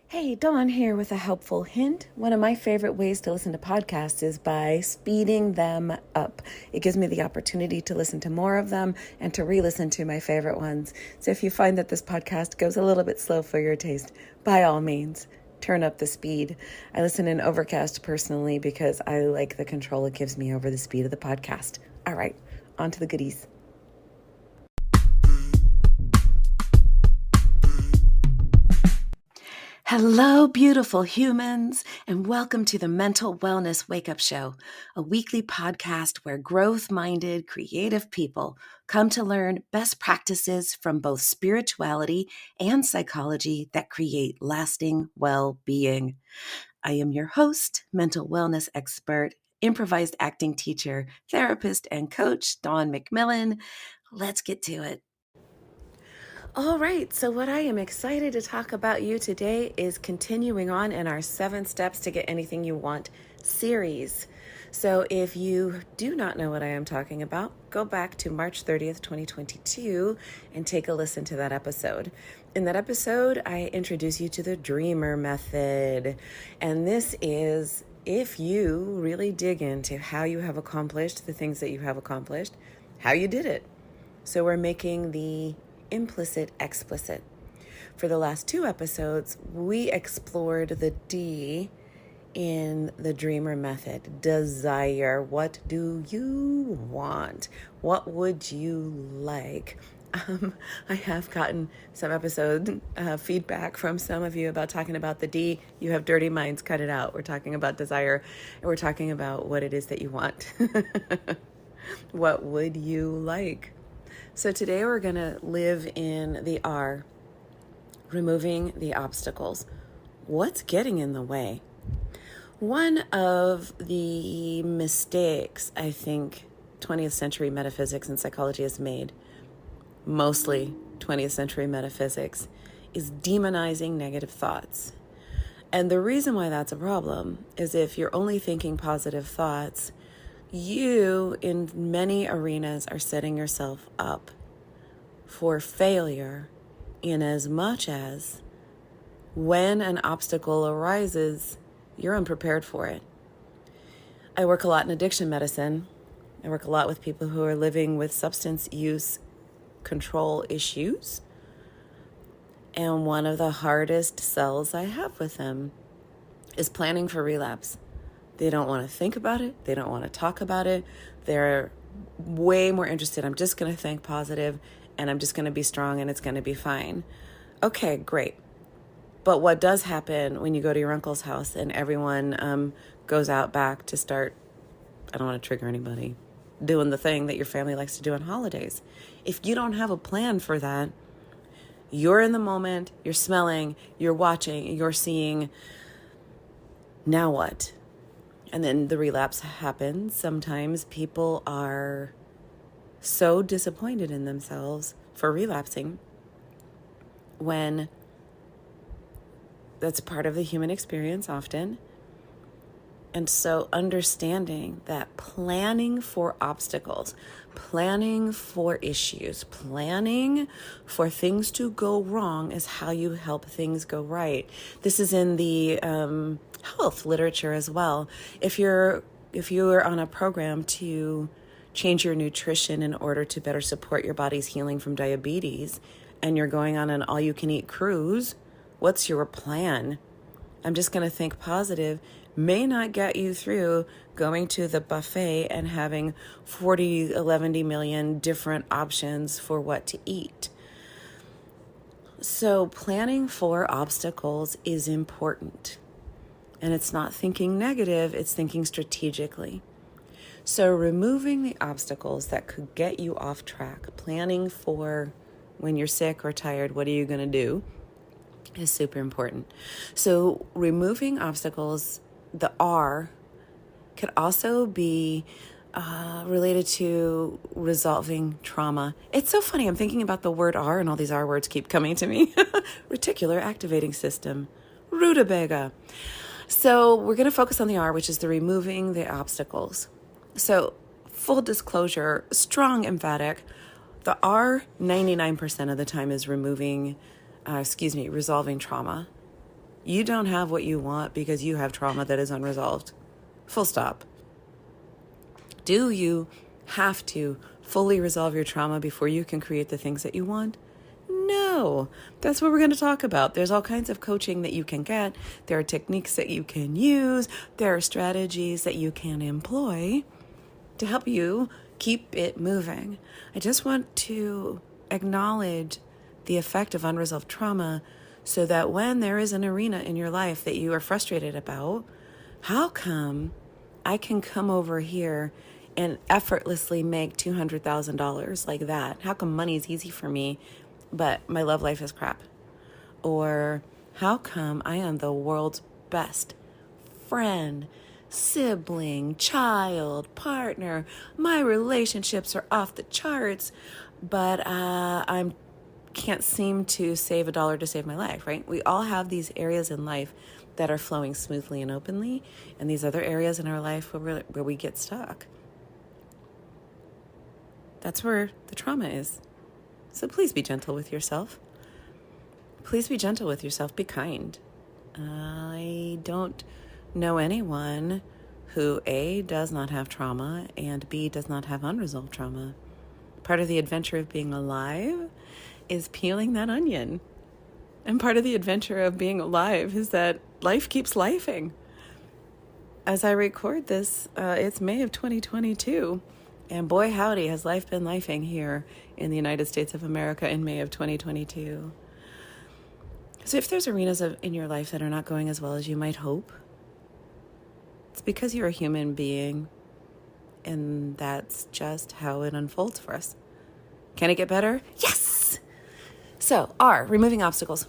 Hey, Dawn here with a helpful hint. One of my favorite ways to listen to podcasts is by speeding them up. It gives me the opportunity to listen to more of them and to re-listen to my favorite ones. So if you find that this podcast goes a little bit slow for your taste, by all means, turn up the speed. I listen in Overcast personally because I like the control it gives me over the speed of the podcast. All right, on to the goodies. Hello, beautiful humans, and welcome to the Mental Wellness Wakeup Show, a weekly podcast where growth-minded, creative people come to learn best practices from both spirituality and psychology that create lasting well-being. I am your host, mental wellness expert, improvised acting teacher, therapist, and coach, Dawn McMillan. Let's get to it. All right, so what I am excited to talk about you today is continuing on in our 7 Steps to Get Anything You Want series. So if you do not know what I am talking about, go back to March 30th, 2022 and take a listen to that episode. In that episode, I introduce you to the dReamer method. And this is if you really dig into how you have accomplished the things that you have accomplished, how you did it. So we're making the implicit explicit. For the last 2 episodes, we explored the D in the dReamer method. Desire. What do you want? What would you like? I have gotten some episode feedback from some of you about talking about the D. You have dirty minds, cut it out. We're talking about desire, and we're talking about what it is that you want. What would you like? So today we're going to live in the R, removing the obstacles. What's getting in the way? One of the mistakes I think 20th century metaphysics and psychology has made, mostly 20th century metaphysics, is demonizing negative thoughts. And the reason why that's a problem is if you're only thinking positive thoughts, you, in many arenas, are setting yourself up for failure in as much as when an obstacle arises, you're unprepared for it. I work a lot in addiction medicine. I work a lot with people who are living with substance use control issues. And one of the hardest sells I have with them is planning for relapse. They don't want to think about it. They don't want to talk about it. They're way more interested. I'm just going to think positive and I'm just going to be strong and it's going to be fine. Okay, great. But what does happen when you go to your uncle's house and everyone goes out back to start, I don't want to trigger anybody, doing the thing that your family likes to do on holidays? If you don't have a plan for that, you're in the moment, you're smelling, you're watching, you're seeing, now what? And then the relapse happens. Sometimes people are so disappointed in themselves for relapsing when that's part of the human experience often. And so understanding that planning for obstacles, planning for issues, planning for things to go wrong is how you help things go right. This is in the health literature as well. If you're on a program to change your nutrition in order to better support your body's healing from diabetes, and you're going on an all-you-can-eat cruise, what's your plan? I'm just going to think positive may not get you through going to the buffet and having 11 million different options for what to eat. So planning for obstacles is important. And it's not thinking negative, it's thinking strategically. So removing the obstacles that could get you off track, planning for when you're sick or tired, what are you going to do, is super important. So removing obstacles, the R, could also be related to resolving trauma. It's so funny. I'm thinking about the word R and all these R words keep coming to me. Reticular activating system, rutabaga. So we're going to focus on the R, which is the removing the obstacles. So full disclosure, strong, emphatic, the R 99% of the time is resolving trauma. You don't have what you want because you have trauma that is unresolved. Full stop. Do you have to fully resolve your trauma before you can create the things that you want? No. That's what we're going to talk about. There's all kinds of coaching that you can get. There are techniques that you can use. There are strategies that you can employ to help you keep it moving. I just want to acknowledge the effect of unresolved trauma so that when there is an arena in your life that you are frustrated about, how come I can come over here and effortlessly make $200,000 like that? How come money is easy for me, but my love life is crap? Or how come I am the world's best friend, sibling, child, partner? My relationships are off the charts, but I can't seem to save $1 to save my life, right? We all have these areas in life that are flowing smoothly and openly, and these other areas in our life where we get stuck. That's where the trauma is. So please be gentle with yourself. Please be gentle with yourself. Be kind. I don't know anyone who A, does not have trauma, and B, does not have unresolved trauma. Part of the adventure of being alive is peeling that onion. And part of the adventure of being alive is that life keeps lifing. As I record this, it's May of 2022. And boy, howdy, has life been lifing here in the United States of America in May of 2022. So if there's arenas in your life that are not going as well as you might hope, it's because you're a human being. And that's just how it unfolds for us. Can it get better? Yes! So, removing obstacles.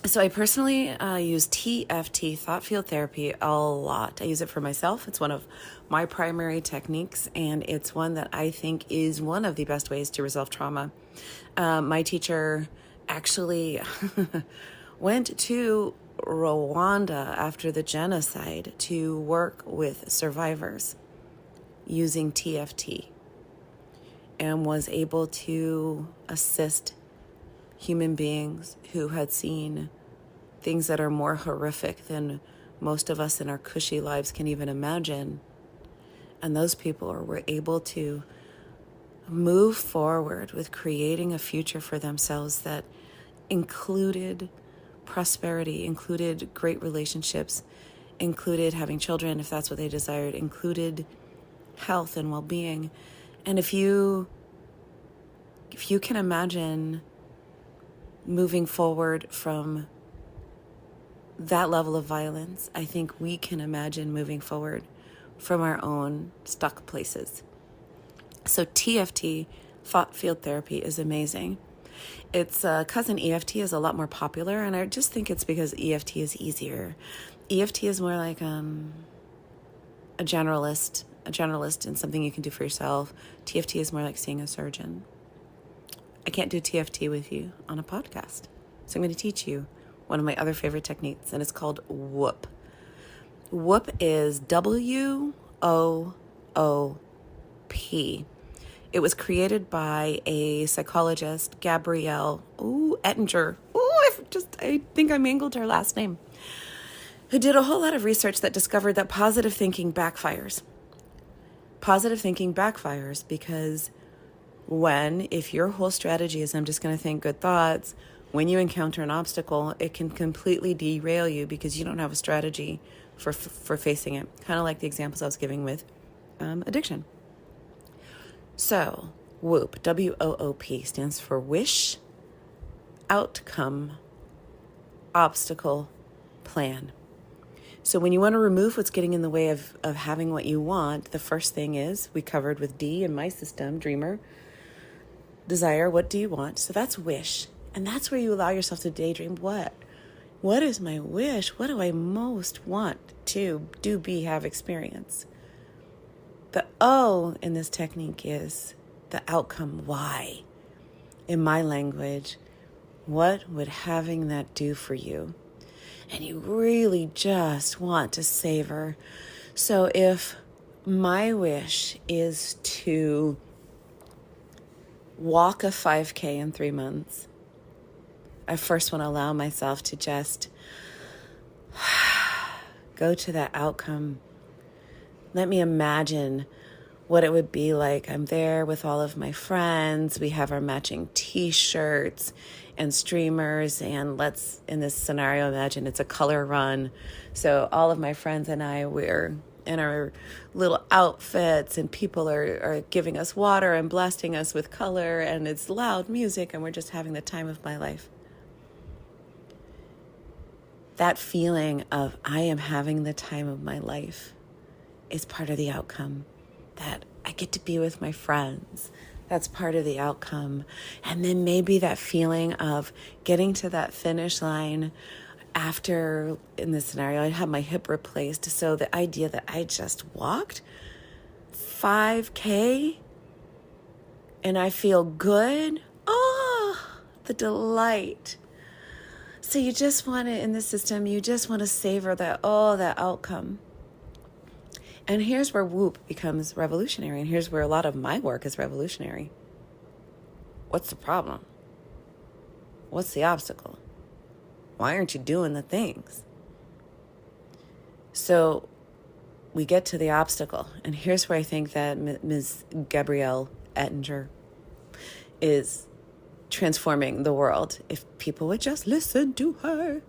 So I personally use TFT, thought field therapy, a lot. I use it for myself. It's one of my primary techniques, and it's one that I think is one of the best ways to resolve trauma. My teacher actually went to Rwanda after the genocide to work with survivors using TFT and was able to assist human beings who had seen things that are more horrific than most of us in our cushy lives can even imagine. And those people were able to move forward with creating a future for themselves that included prosperity, included great relationships, included having children if that's what they desired, included health and well-being. And if you can imagine moving forward from that level of violence, I think we can imagine moving forward from our own stuck places. So TFT, thought field therapy, is amazing. Its cousin EFT is a lot more popular, and I just think it's because EFT is easier. EFT is more like a generalist and something you can do for yourself. TFT is more like seeing a surgeon. I can't do TFT with you on a podcast, so I'm going to teach you one of my other favorite techniques, and it's called WOOP. WOOP is WOOP. It was created by a psychologist, Gabrielle Ettinger. I think I mangled her last name. Who did a whole lot of research that discovered that positive thinking backfires. Positive thinking backfires because if your whole strategy is I'm just going to think good thoughts, when you encounter an obstacle, it can completely derail you because you don't have a strategy for facing it. Kind of like the examples I was giving with addiction. So, WOOP, WOOP, stands for wish, outcome, obstacle, plan. So when you want to remove what's getting in the way of having what you want, the first thing is, we covered with D in my system, DREamer, desire, what do you want? So that's wish. And that's where you allow yourself to daydream. What is my wish? What do I most want to do, be, have, experience? The O in this technique is the outcome. Why? In my language, what would having that do for you? And you really just want to savor. So if my wish is to walk a 5K in 3 months, I first want to allow myself to just go to that outcome. Let me imagine what it would be like. I'm there with all of my friends. We have our matching t-shirts and streamers. And let's, in this scenario, imagine it's a color run. So all of my friends and I, we're in our little outfits, and people are giving us water and blasting us with color, and it's loud music, and we're just having the time of my life. That feeling of I am having the time of my life is part of the outcome. That I get to be with my friends, that's part of the outcome. And then maybe that feeling of getting to that finish line after, in this scenario, I had my hip replaced. So the idea that I just walked 5K and I feel good. Oh, the delight. So you just want to, in the system, you just want to savor that outcome. And here's where Whoop becomes revolutionary. And here's where a lot of my work is revolutionary. What's the problem? What's the obstacle? Why aren't you doing the things? So we get to the obstacle. And here's where I think that Ms. Gabrielle Ettinger is transforming the world. If people would just listen to her.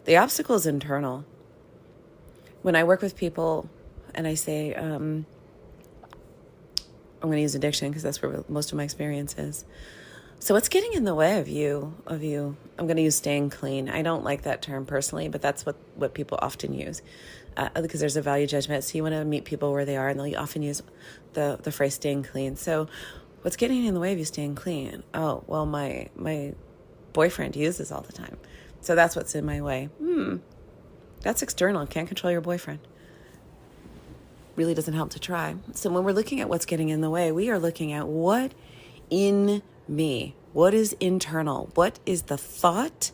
The obstacle is internal. When I work with people and I say, I'm going to use addiction because that's where most of my experience is. So what's getting in the way of you? I'm going to use staying clean. I don't like that term personally, but that's what people often use because there's a value judgment. So you want to meet people where they are, and they'll often use the phrase staying clean. So what's getting in the way of you staying clean? Oh, well, my boyfriend uses all the time. So that's what's in my way. That's external. Can't control your boyfriend. Really doesn't help to try. So when we're looking at what's getting in the way, we are looking at what in me, what is internal, what is the thought,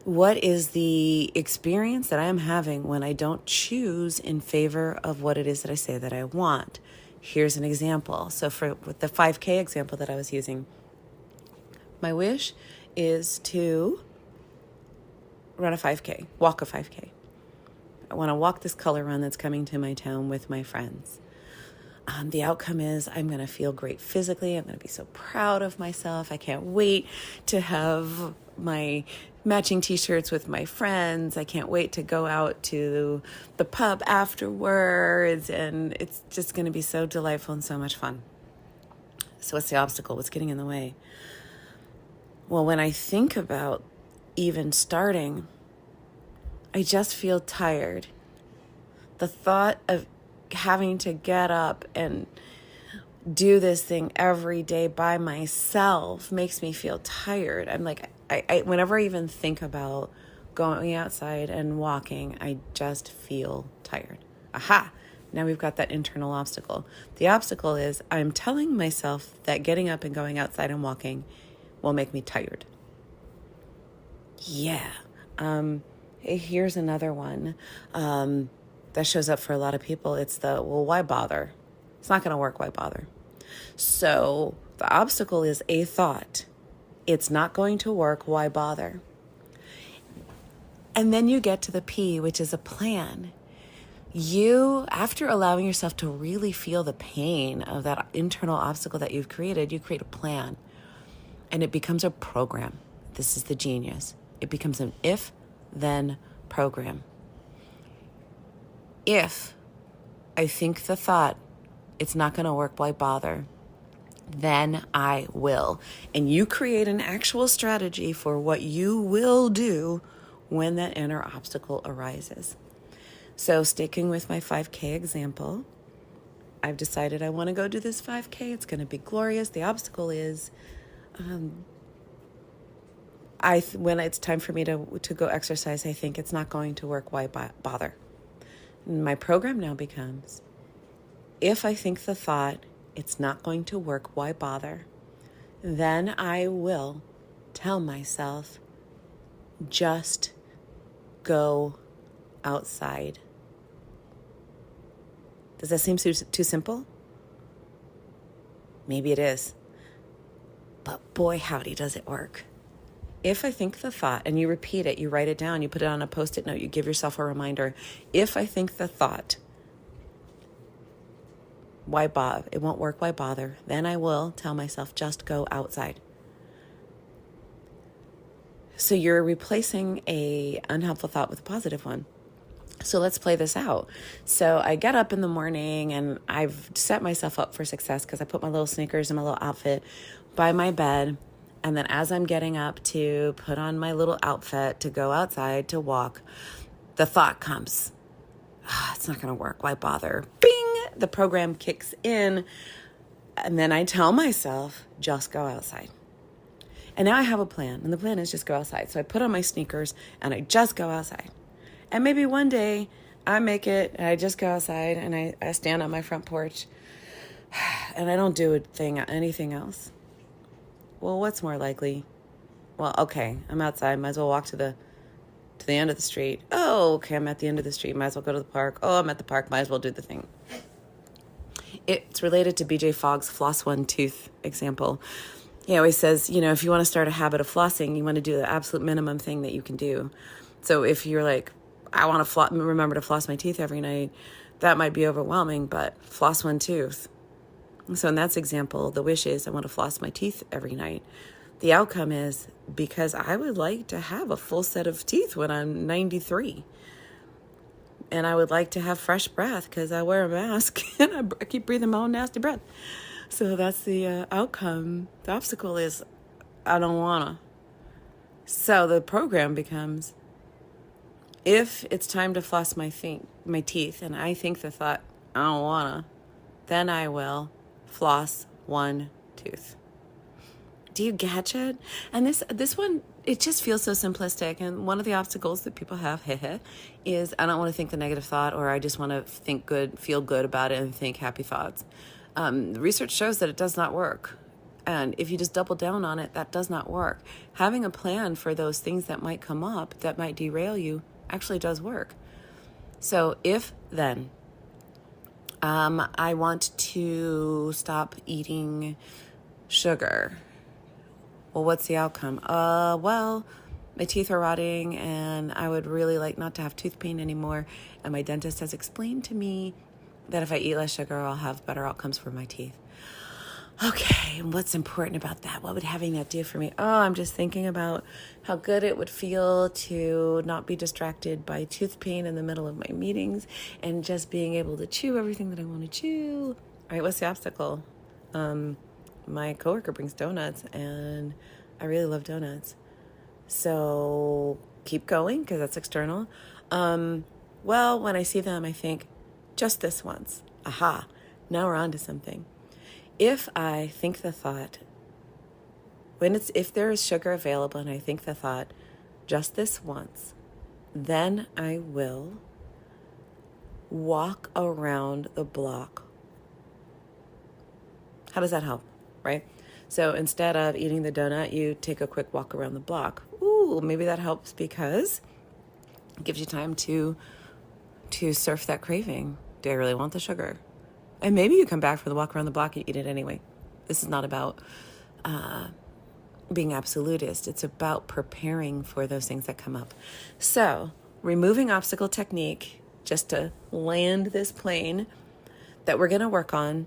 what is the experience that I am having when I don't choose in favor of what it is that I say that I want. Here's an example. So with the 5K example that I was using, my wish is to run a 5K, walk a 5K. I want to walk this color run that's coming to my town with my friends. The outcome is I'm going to feel great physically. I'm going to be so proud of myself. I can't wait to have my matching t-shirts with my friends. I can't wait to go out to the pub afterwards. And it's just going to be so delightful and so much fun. So what's the obstacle? What's getting in the way? Well, when I think about even starting, I just feel tired. The thought of having to get up and do this thing every day by myself makes me feel tired. I'm like, I whenever I even think about going outside and walking, I just feel tired. Aha! Now we've got that internal obstacle. The obstacle is I'm telling myself that getting up and going outside and walking will make me tired. Yeah. Here's another one that shows up for a lot of people. It's why bother? It's not going to work. Why bother? So the obstacle is a thought. It's not going to work. Why bother? And then you get to the P, which is a plan. You, after allowing yourself to really feel the pain of that internal obstacle that you've created, you create a plan. And it becomes a program. This is the genius. It becomes an if-then program. If I think the thought, it's not going to work, why bother? Then I will. And you create an actual strategy for what you will do when that inner obstacle arises. So sticking with my 5K example, I've decided I want to go do this 5K. It's going to be glorious. The obstacle is when it's time for me to go exercise, I think it's not going to work. Why bother? And my program now becomes, if I think the thought, it's not going to work, why bother? Then I will tell myself, just go outside. Does that seem too simple? Maybe it is. But boy, howdy, does it work. If I think the thought, and you repeat it, you write it down, you put it on a Post-it note, you give yourself a reminder. If I think the thought, why bother? It won't work, why bother? Then I will tell myself, just go outside. So you're replacing a unhelpful thought with a positive one. So let's play this out. So I get up in the morning and I've set myself up for success because I put my little sneakers and my little outfit by my bed. And then as I'm getting up to put on my little outfit to go outside to walk, the thought comes, it's not going to work. Why bother? Bing! The program kicks in. And then I tell myself, just go outside. And now I have a plan. And the plan is just go outside. So I put on my sneakers and I just go outside. And maybe one day I make it and I just go outside and I stand on my front porch and I don't do anything else. Well, what's more likely? Well, okay, I'm outside. Might as well walk to the end of the street. Oh, okay, I'm at the end of the street. Might as well go to the park. Oh, I'm at the park. Might as well do the thing. It's related to BJ Fogg's floss one tooth example. He always says, if you want to start a habit of flossing, you want to do the absolute minimum thing that you can do. So if you're like, I want to remember to floss my teeth every night, that might be overwhelming, but floss one tooth. So in that example, the wish is I want to floss my teeth every night. The outcome is because I would like to have a full set of teeth when I'm 93. And I would like to have fresh breath because I wear a mask and I keep breathing my own nasty breath. So that's the outcome. The obstacle is I don't want to. So the program becomes, if it's time to floss my teeth and I think the thought, I don't want to, then I will floss one tooth. Do you catch it? And this one, it just feels so simplistic. And one of the obstacles that people have is I don't want to think the negative thought, or I just want to think good, feel good about it and think happy thoughts. Research shows that it does not work. And if you just double down on it, that does not work. Having a plan for those things that might come up, that might derail you, actually does work. So if then I want to stop eating sugar, well, what's the outcome? Well, my teeth are rotting and I would really like not to have tooth pain anymore. And my dentist has explained to me that if I eat less sugar, I'll have better outcomes for my teeth. Okay, and what's important about that? What would having that do for me? Oh, I'm just thinking about how good it would feel to not be distracted by tooth pain in the middle of my meetings and just being able to chew everything that I want to chew. All right, what's the obstacle? My coworker brings donuts, and I really love donuts. So keep going, because that's external. Well, when I see them, I think, just this once. Aha, now we're on to something. If I think the thought, if there is sugar available and I think the thought, just this once, then I will walk around the block. How does that help, right? So instead of eating the donut, you take a quick walk around the block. Ooh, maybe that helps because it gives you time to surf that craving. Do I really want the sugar? And maybe you come back for the walk around the block and eat it anyway. This is not about being absolutist. It's about preparing for those things that come up. So, removing obstacle technique, just to land this plane that we're going to work on.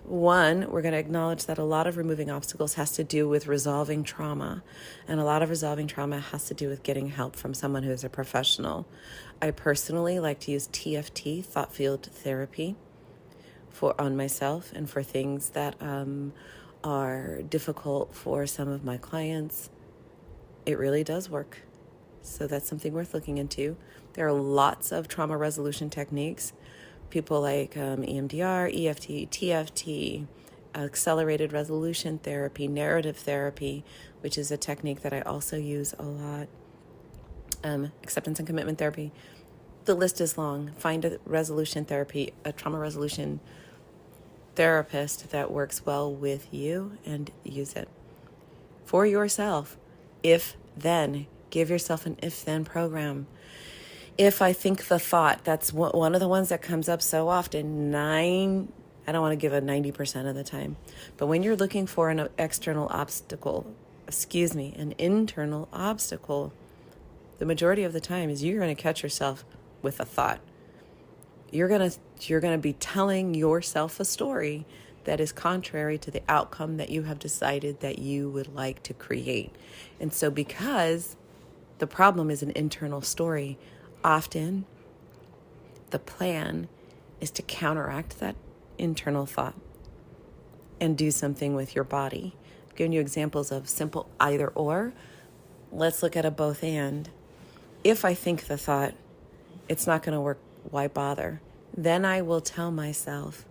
One, we're going to acknowledge that a lot of removing obstacles has to do with resolving trauma. And a lot of resolving trauma has to do with getting help from someone who is a professional. I personally like to use TFT, thought field therapy, on myself and for things that are difficult for some of my clients. It really does work. So that's something worth looking into. There are lots of trauma resolution techniques. People like EMDR, EFT, TFT, accelerated resolution therapy, narrative therapy, which is a technique that I also use a lot. Acceptance and commitment therapy. The list is long. Find a resolution therapy, a trauma resolution therapist that works well with you and use it for yourself. If then, give yourself an if then program. If I think the thought, that's one of the ones that comes up so often. I don't want to give a 90% of the time, but when you're looking for an external obstacle, an internal obstacle, the majority of the time is you're going to catch yourself with a thought. You're going to be telling yourself a story that is contrary to the outcome that you have decided that you would like to create. And so because the problem is an internal story, often the plan is to counteract that internal thought and do something with your body. I'm giving you examples of simple either or. Let's look at a both and. If I think the thought, it's not going to work, why bother? Then I will tell myself,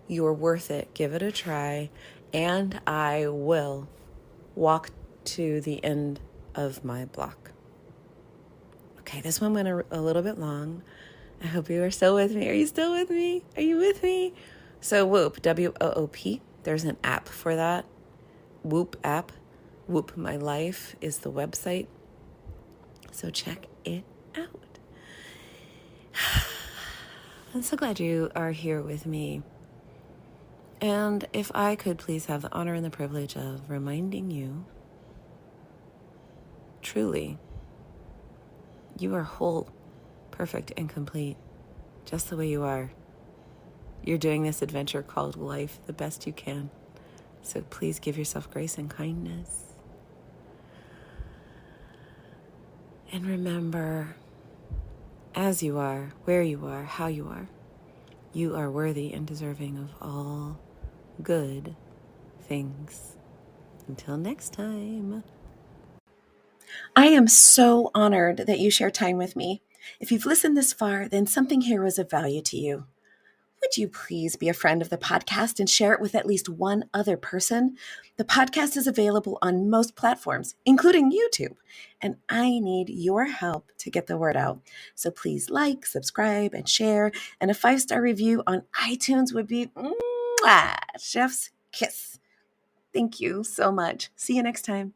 you're worth it, give it a try, and I will walk to the end of my block. Okay, this one went a little bit long. I hope you are still with me. Are you still with me? Are you with me? So Whoop, W-O-O-P, there's an app for that. Whoop app. Whoop My Life is the website. So check it out. I'm so glad you are here with me. And if I could please have the honor and the privilege of reminding you, truly, you are whole, perfect, and complete, just the way you are. You're doing this adventure called life the best you can. So please give yourself grace and kindness. And remember, as you are, where you are, how you are worthy and deserving of all good things. Until next time. I am so honored that you share time with me. If you've listened this far, then something here was of value to you. Would you please be a friend of the podcast and share it with at least one other person? The podcast is available on most platforms, including YouTube, and I need your help to get the word out. So please like, subscribe, and share, and a 5-star review on iTunes would be chef's kiss. Thank you so much. See you next time.